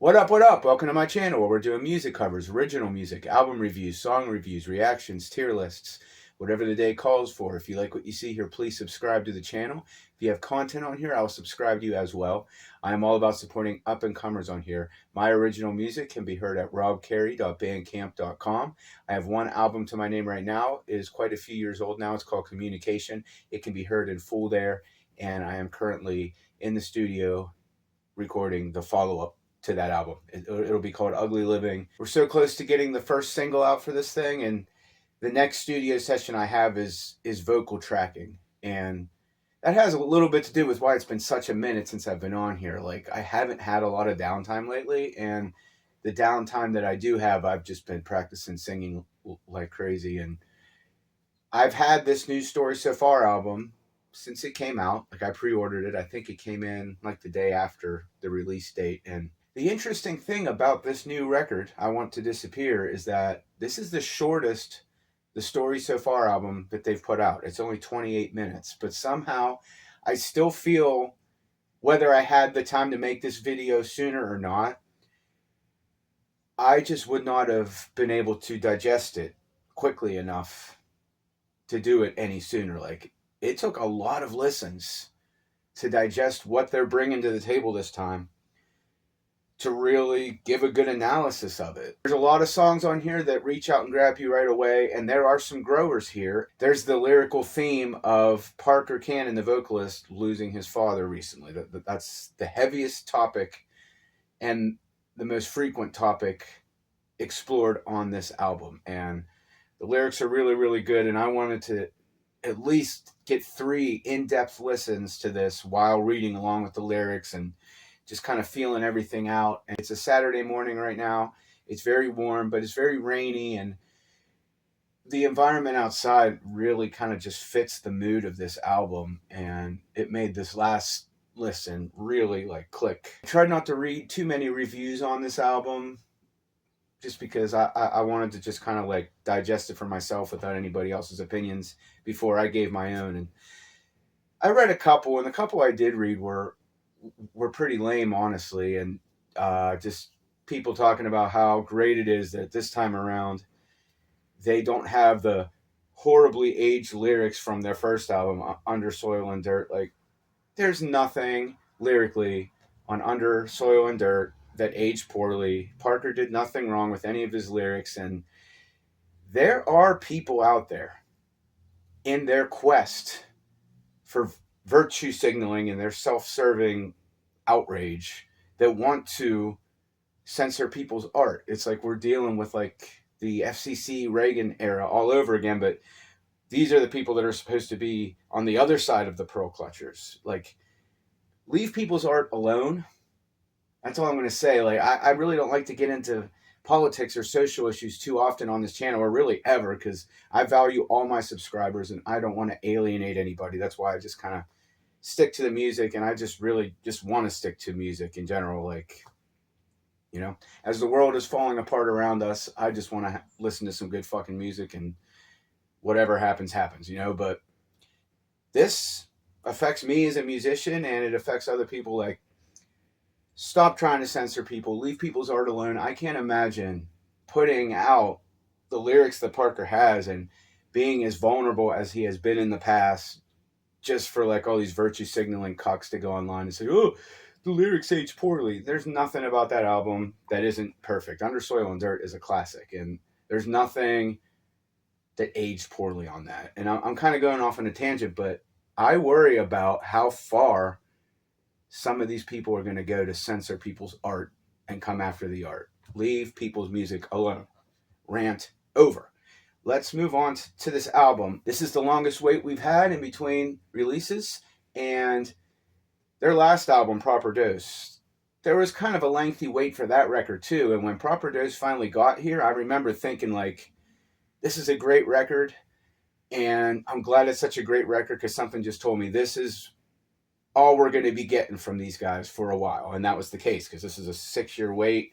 What up, what up? Welcome to my channel where we're doing music covers, original music, album reviews, song reviews, reactions, tier lists, whatever the day calls for. If you like what you see here, please subscribe to the channel. If you have content on here, I'll subscribe to you as well. I am all about supporting up-and-comers on here. My original music can be heard at robcary.bandcamp.com. I have one album to my name right now. It is quite a few years old now. It's called Communication. It can be heard in full there, and I am currently in the studio recording the follow-up to that album. It'll be called Ugly Living. We're so close to getting the first single out for this thing, and the next studio session I have is vocal tracking, and that has a little bit to do with why it's been such a minute since I've been on here. Like, I haven't had a lot of downtime lately, and the downtime that I do have, I've just been practicing singing like crazy. And I've had this New Story So Far album since it came out. Like, I pre-ordered it. I think it came in like the day after the release date. And the interesting thing about this new record, I Want to Disappear, is that this is the shortest The Story So Far album that they've put out. It's only 28 minutes, but somehow I still feel, whether I had the time to make this video sooner or not, I just would not have been able to digest it quickly enough to do it any sooner. Like, it took a lot of listens to digest what they're bringing to the table this time, to really give a good analysis of it. There's a lot of songs on here that reach out and grab you right away, and there are some growers here. There's the lyrical theme of Parker Cannon, the vocalist, losing his father recently. That's the heaviest topic and the most frequent topic explored on this album. And the lyrics are really, really good, and I wanted to at least get 3 in-depth listens to this while reading along with the lyrics and just kind of feeling everything out. And it's a Saturday morning right now. It's very warm, but it's very rainy, and the environment outside really kind of just fits the mood of this album, and it made this last listen really like click. I tried not to read too many reviews on this album, just because I wanted to just kind of like digest it for myself without anybody else's opinions before I gave my own. And I read a couple, and the couple I did read were pretty lame, honestly, and just people talking about how great it is that this time around they don't have the horribly aged lyrics from their first album, Under Soil and Dirt. Like, there's nothing lyrically on Under Soil and Dirt that aged poorly. Parker did nothing wrong with any of his lyrics, and there are people out there in their quest for virtue signaling and their self-serving outrage that want to censor people's art. It's like we're dealing with like the FCC Reagan era all over again, but these are the people that are supposed to be on the other side of the pearl clutchers. Like, leave people's art alone. That's all I'm going to say. Like, I really don't like to get into politics or social issues too often on this channel, or really ever, because I value all my subscribers and I don't want to alienate anybody. That's why I just kind of stick to the music, and I just really just want to stick to music in general. Like, you know, as the world is falling apart around us, I just want to listen to some good fucking music, and whatever happens, happens, you know. But this affects me as a musician, and it affects other people. Like, stop trying to censor people. Leave people's art alone. I can't imagine putting out the lyrics that Parker has and being as vulnerable as he has been in the past just for like all these virtue signaling cucks to go online and say, oh, the lyrics age poorly. There's nothing about that album that isn't perfect. Under Soil and Dirt is a classic, and there's nothing that aged poorly on that. And I'm kind of going off on a tangent, but I worry about how far some of these people are going to go to censor people's art and come after the art. Leave people's music alone. Rant over. Let's move on to this album. This is the longest wait we've had in between releases, and their last album, Proper Dose, there was kind of a lengthy wait for that record too. And when Proper Dose finally got here, I remember thinking, like, this is a great record, and I'm glad it's such a great record, because something just told me this is all we're going to be getting from these guys for a while. And that was the case, because this is a 6-year wait.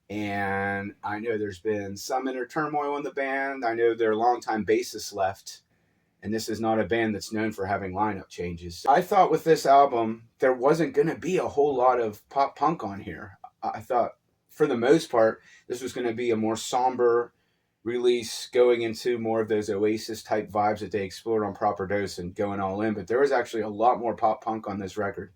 And I know there's been some inner turmoil in the band. I know their longtime bassist left, and this is not a band that's known for having lineup changes. I thought with this album, there wasn't going to be a whole lot of pop punk on here. I thought for the most part, this was going to be a more somber release, going into more of those Oasis type vibes that they explored on Proper Dose and going all in. But there was actually a lot more pop punk on this record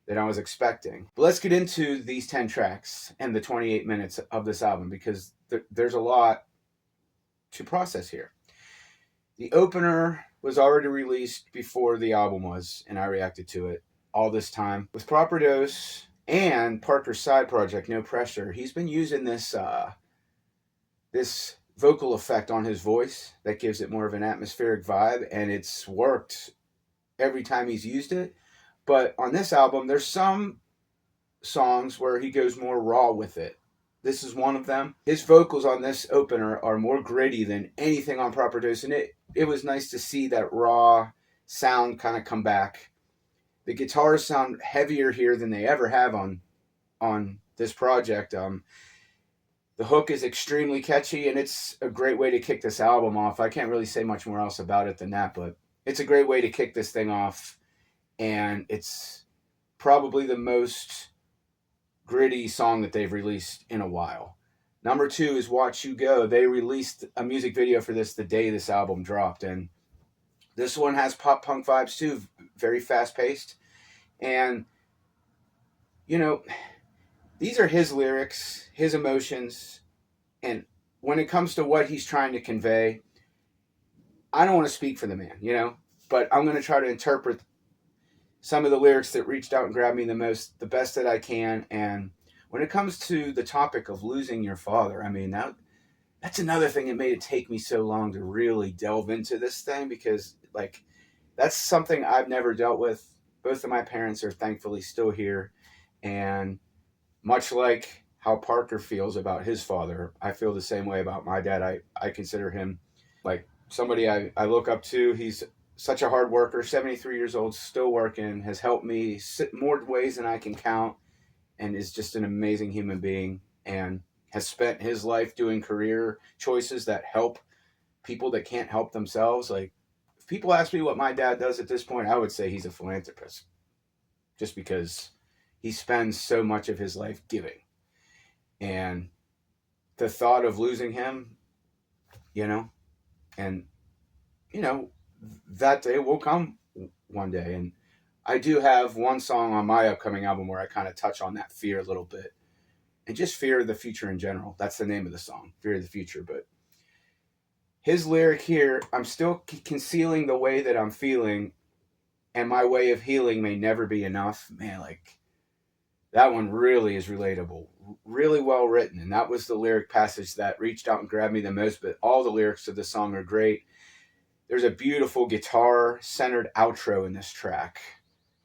than I was expecting. But let's get into these 10 tracks and the 28 minutes of this album, because there's a lot to process here. The opener was already released before the album was, and I reacted to it all this time. With Proper Dose and Parker's side project, No Pressure, he's been using this this vocal effect on his voice that gives it more of an atmospheric vibe, and it's worked every time he's used it. But on this album, there's some songs where he goes more raw with it. This is one of them. His vocals on this opener are more gritty than anything on Proper Dose, and it was nice to see that raw sound kind of come back. The guitars sound heavier here than they ever have on this project. The hook is extremely catchy, and it's a great way to kick this album off. I can't really say much more else about it than that, but it's a great way to kick this thing off, and it's probably the most gritty song that they've released in a while. Number 2 is Watch You Go. They released a music video for this the day this album dropped, and this one has pop punk vibes too, very fast paced. And, you know, these are his lyrics, his emotions, and when it comes to what he's trying to convey, I don't want to speak for the man, but I'm going to try to interpret some of the lyrics that reached out and grabbed me the best that I can. And when it comes to the topic of losing your father, I mean, that's another thing that made it take me so long to really delve into this thing, because that's something I've never dealt with. Both of my parents are thankfully still here, and much like how Parker feels about his father, I feel the same way about my dad. I consider him like somebody I look up to. He's such a hard worker, 73 years old, still working, has helped me more ways than I can count, and is just an amazing human being, and has spent his life doing career choices that help people that can't help themselves. Like, if people ask me what my dad does at this point, I would say he's a philanthropist, just because he spends so much of his life giving. And the thought of losing him, that day will come one day. And I do have one song on my upcoming album where I kind of touch on that fear a little bit, and just fear of the future in general. That's the name of the song, Fear of the Future. But his lyric here, I'm still concealing the way that I'm feeling, and my way of healing may never be enough. Man, that one really is relatable, really well written. And that was the lyric passage that reached out and grabbed me the most. But all the lyrics to the song are great. There's a beautiful guitar-centered outro in this track.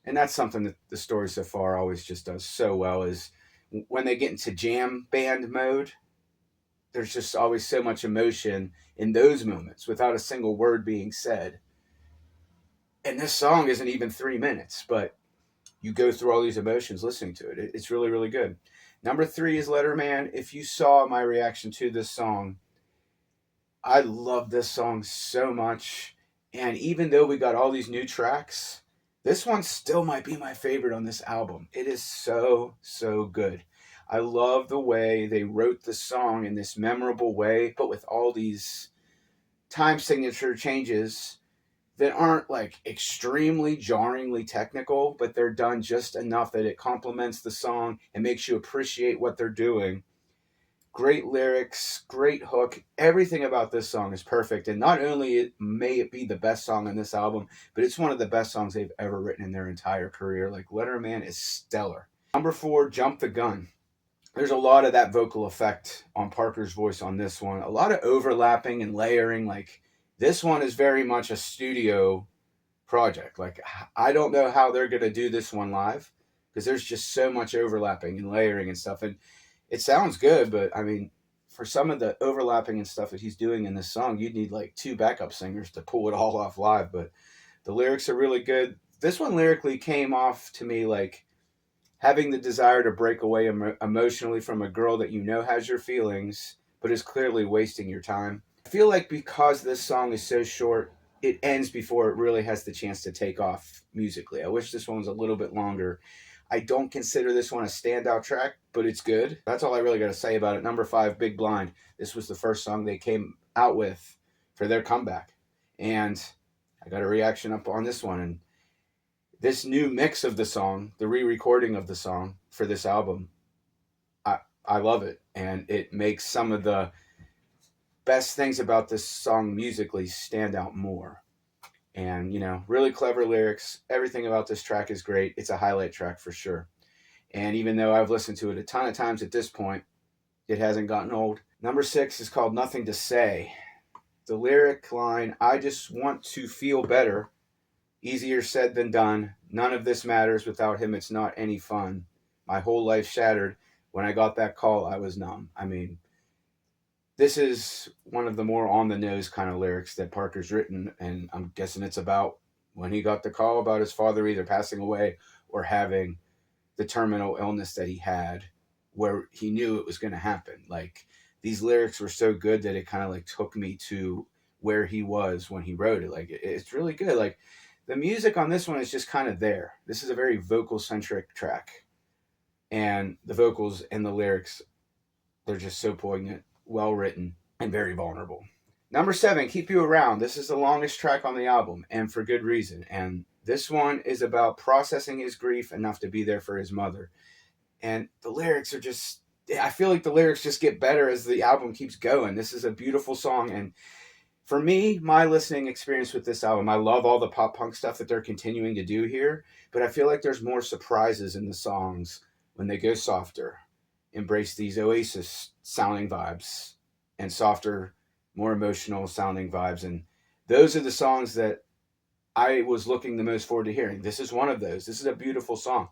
And that's something that the story so far always just does so well, is when they get into jam band mode, there's just always so much emotion in those moments without a single word being said. And this song isn't even 3 minutes, but you go through all these emotions listening to it. It's really, really good. Number 3 is Letterman. If you saw my reaction to this song, I love this song so much. And even though we got all these new tracks, this one still might be my favorite on this album. It is so, so good. I love the way they wrote the song in this memorable way, but with all these time signature changes that aren't extremely jarringly technical, but they're done just enough that it complements the song and makes you appreciate what they're doing. Great lyrics, great hook. Everything about this song is perfect. And not only may it be the best song on this album, but it's one of the best songs they've ever written in their entire career. Letterman is stellar. Number 4, Jump the Gun. There's a lot of that vocal effect on Parker's voice on this one. A lot of overlapping and layering. This one is very much a studio project. I don't know how they're going to do this one live, because there's just so much overlapping and layering and stuff. And it sounds good, but I mean, for some of the overlapping and stuff that he's doing in this song, you'd need 2 backup singers to pull it all off live. But the lyrics are really good. This one lyrically came off to me having the desire to break away emotionally from a girl that has your feelings, but is clearly wasting your time. I feel like because this song is so short, it ends before it really has the chance to take off musically. I wish this one was a little bit longer. I don't consider this one a standout track, but it's good. That's all I really got to say about it. Number 5, Big Blind. This was the first song they came out with for their comeback. And I got a reaction up on this one. And this new mix of the song, the re-recording of the song for this album, I love it. And it makes some of the best things about this song musically stand out more. And, really clever lyrics. Everything about this track is great. It's a highlight track for sure. And even though I've listened to it a ton of times at this point, it hasn't gotten old. Number 6 is called Nothing to Say. The lyric line, I just want to feel better. Easier said than done. None of this matters. Without him, it's not any fun. My whole life shattered. When I got that call, I was numb. I mean, this is one of the more on-the-nose kind of lyrics that Parker's written, and I'm guessing it's about when he got the call about his father either passing away or having the terminal illness that he had, where he knew it was going to happen. Like, these lyrics were so good that it kind of like took me to where he was when he wrote it. Like, it's really good. Like, the music on this one is just kind of there. This is a very vocal-centric track, and the vocals and the lyrics, they're just so poignant, well written, and very vulnerable. Number 7, Keep You Around. This is the longest track on the album, and for good reason. And this one is about processing his grief enough to be there for his mother. And the lyrics are just, I feel like the lyrics just get better as the album keeps going. This is a beautiful song. And for me, my listening experience with this album, I love all the pop punk stuff that they're continuing to do here, but I feel like there's more surprises in the songs when they go softer, embrace these Oasis sounding vibes, and softer, more emotional sounding vibes. And those are the songs that I was looking the most forward to hearing. This is one of those. This is a beautiful song.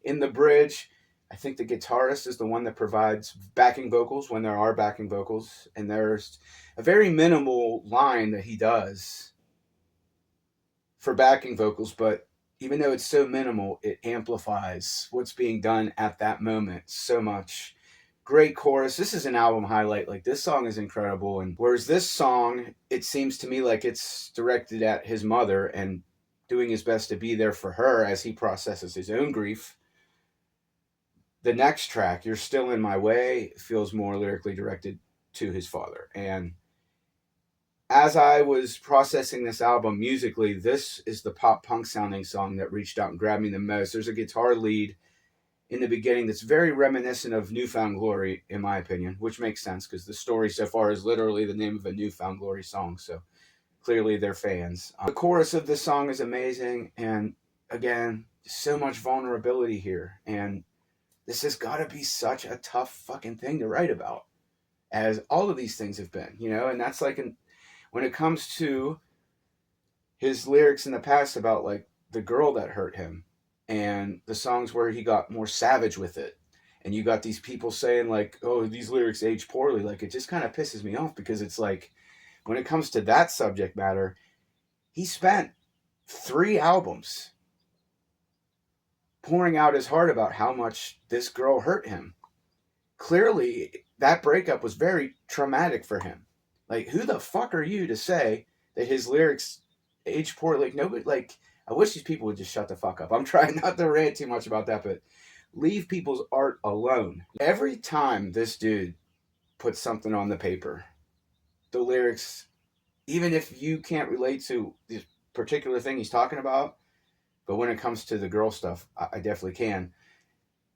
In the bridge, I think the guitarist is the one that provides backing vocals when there are backing vocals. And there's a very minimal line that he does for backing vocals, but even though it's so minimal, it amplifies what's being done at that moment so much. Great chorus. This is an album highlight. Like, this song is incredible. And whereas this song, it seems to me like it's directed at his mother and doing his best to be there for her as he processes his own grief. The next track, You're Still in My Way, feels more lyrically directed to his father. And as I was processing this album musically, this is the pop punk sounding song that reached out and grabbed me the most. There's a guitar lead in the beginning that's very reminiscent of New Found Glory, in my opinion, which makes sense because the story so far is literally the name of a New Found Glory song. So clearly they're fans. The chorus of this song is amazing. And again, so much vulnerability here. And this has got to be such a tough fucking thing to write about, as all of these things have been, and that's like when it comes to his lyrics in the past about like the girl that hurt him and the songs where he got more savage with it. And you got these people saying like, oh, these lyrics age poorly. Like, it just kind of pisses me off because it's like, when it comes to that subject matter, he spent 3 albums pouring out his heart about how much this girl hurt him. Clearly, that breakup was very traumatic for him. Like, who the fuck are you to say that his lyrics age poorly? Like, nobody, like, I wish these people would just shut the fuck up. I'm trying not to rant too much about that, but leave people's art alone. Every time this dude puts something on the paper, the lyrics, even if you can't relate to this particular thing he's talking about, but when it comes to the girl stuff, I definitely can.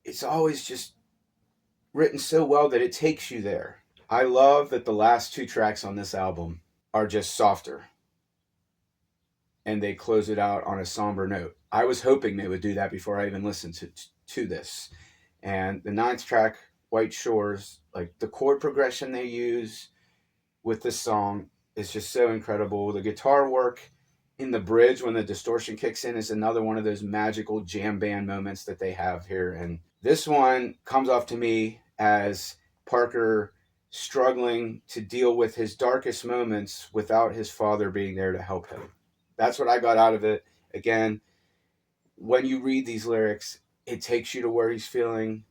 It's always just written so well that it takes you there. I love that the last 2 tracks on this album are just softer. And they close it out on a somber note. I was hoping they would do that before I even listened to this. And the 9th track, White Shores, like the chord progression they use with this song is just so incredible. The guitar work in the bridge when the distortion kicks in is another one of those magical jam band moments that they have here. And this one comes off to me as Parker struggling to deal with his darkest moments without his father being there to help him. That's what I got out of it. Again, when you read these lyrics, it takes you to where he's feeling,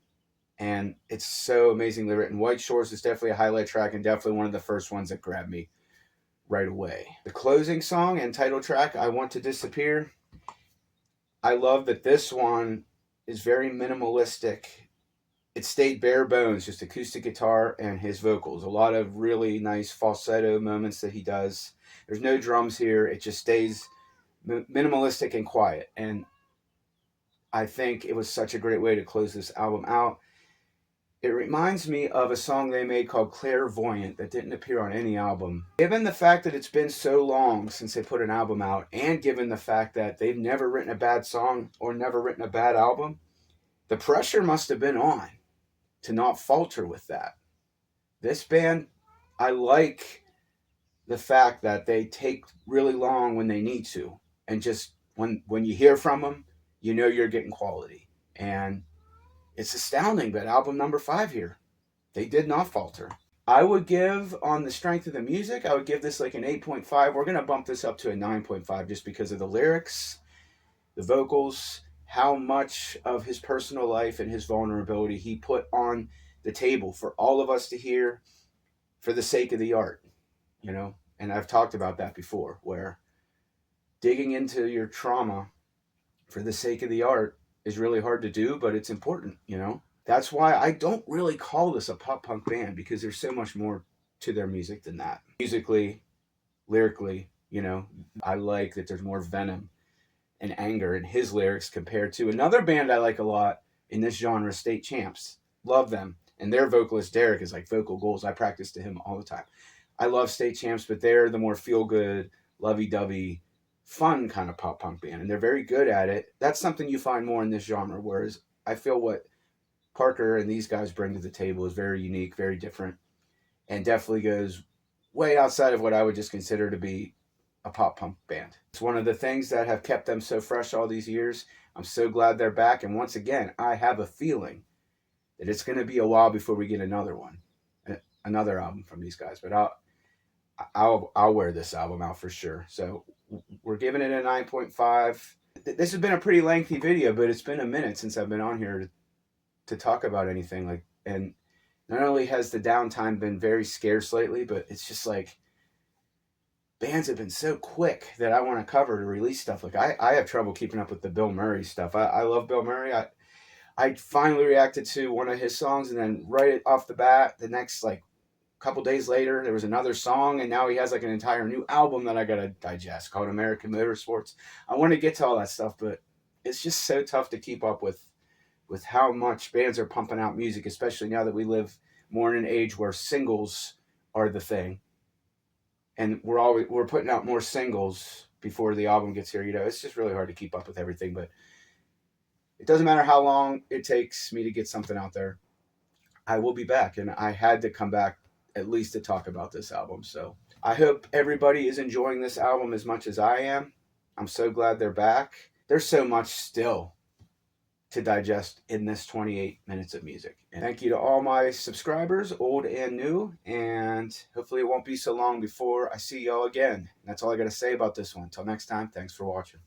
and it's so amazingly written. White Shores is definitely a highlight track and definitely one of the first ones that grabbed me right away. The closing song and title track, I Want to Disappear. I love that this one is very minimalistic. It stayed bare bones, just acoustic guitar and his vocals. A lot of really nice falsetto moments that he does. There's no drums here. It just stays minimalistic and quiet. And I think it was such a great way to close this album out. It reminds me of a song they made called Clairvoyant that didn't appear on any album. Given the fact that it's been so long since they put an album out, and given the fact that they've never written a bad song or never written a bad album, the pressure must have been on to not falter with that. This band, I like the fact that they take really long when they need to, and just when you hear from them, you know you're getting quality. And it's astounding that album number 5 here, they did not falter. I would give, on the strength of the music, I would give this like an 8.5. We're going to bump this up to a 9.5 just because of the lyrics, the vocals, how much of his personal life and his vulnerability he put on the table for all of us to hear for the sake of the art, you know? And I've talked about that before, where digging into your trauma for the sake of the art is really hard to do, but it's important, you know? That's why I don't really call this a pop punk band, because there's so much more to their music than that. Musically, lyrically, you know, I like that there's more venom and anger in his lyrics compared to another band I like a lot in this genre, State Champs. Love them. And their vocalist, Derek, is like vocal goals. I practice to him all the time. I love State Champs, but they're the more feel-good, lovey-dovey, fun kind of pop punk band. And they're very good at it. That's something you find more in this genre, whereas I feel what Parker and these guys bring to the table is very unique, very different, and definitely goes way outside of what I would just consider to be a pop punk band. It's one of the things that have kept them so fresh all these years. I'm so glad they're back. And once again, I have a feeling that it's going to be a while before we get another one, another album from these guys. But I'll wear this album out for sure. So we're giving it a 9.5. This has been a pretty lengthy video, but it's been a minute since I've been on here to talk about anything like. And not only has the downtime been very scarce lately, but it's just like bands have been so quick that I want to cover to release stuff. Like I have trouble keeping up with the Bill Murray stuff. I love Bill Murray. I finally reacted to one of his songs, and then right off the bat, the next like couple days later, there was another song, and now he has like an entire new album that I gotta digest called American Motorsports. I want to get to all that stuff, but it's just so tough to keep up with how much bands are pumping out music, especially now that we live more in an age where singles are the thing. And we're putting out more singles before the album gets here. You know, it's just really hard to keep up with everything, but it doesn't matter how long it takes me to get something out there. I will be back, and I had to come back at least to talk about this album. So I hope everybody is enjoying this album as much as I am. I'm so glad they're back. There's so much still to digest in this 28 minutes of music. And thank you to all my subscribers, old and new, and hopefully it won't be so long before I see y'all again. And that's all I got to say about this one. Until next time, thanks for watching.